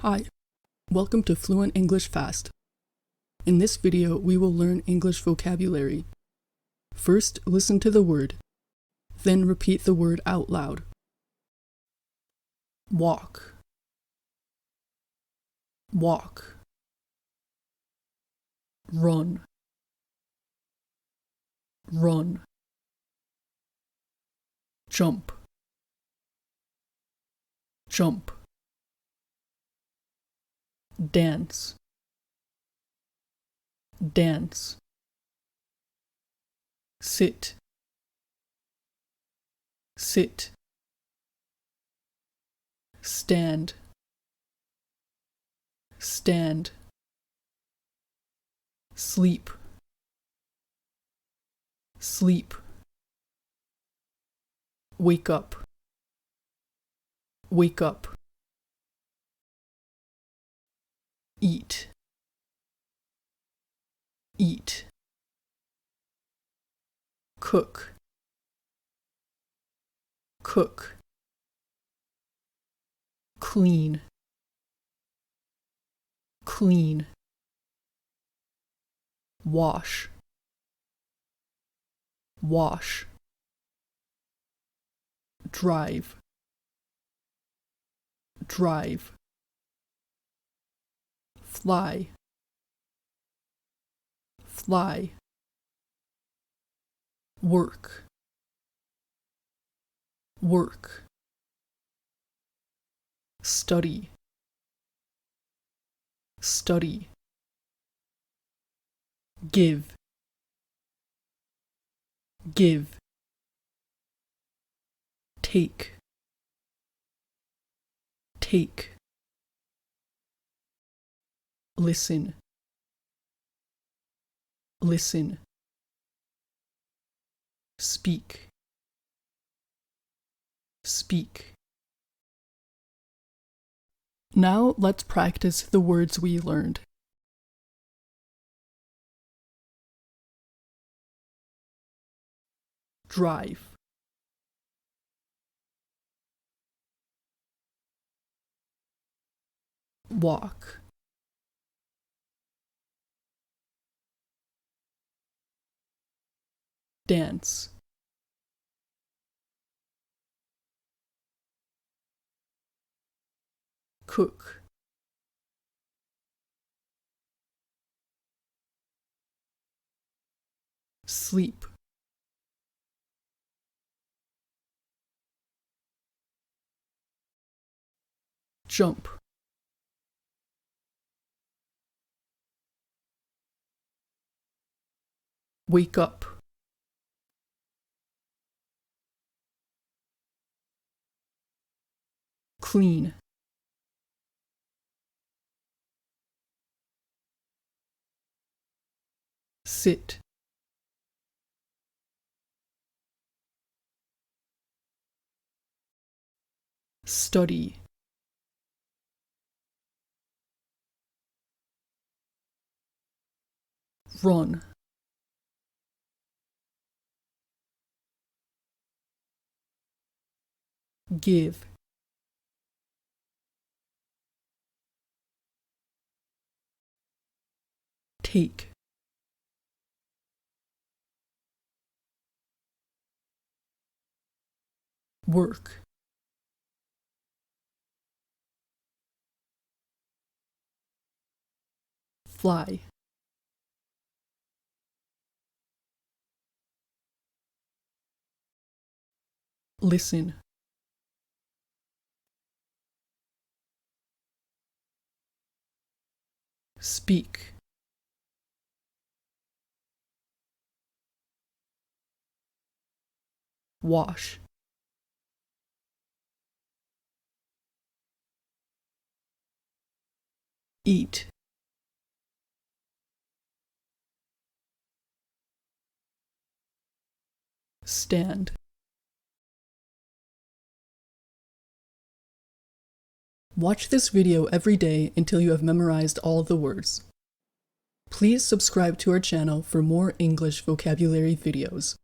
Hi, welcome to Fluent English Fast. In this video, we will learn English vocabulary. First, listen to the word, then repeat the word out loud. Walk, walk. Run, run. Jump, jump. Dance, dance. Sit, sit. Stand, stand. Sleep, sleep. Wake up, wake up. Eat, eat. Cook, cook. Clean, clean. Wash, wash. Drive, drive. Fly, fly. Work, work. Study, study. Give, give. Take, take. Listen, listen. Speak, speak. Now let's practice the words we learned. Drive, walk, dance, cook, sleep, jump, wake up, clean, sit, study, run, give, take, work, fly. Listen, speak, wash, eat, stand. Watch this video every day until you have memorized all the words. Please subscribe to our channel for more English vocabulary videos.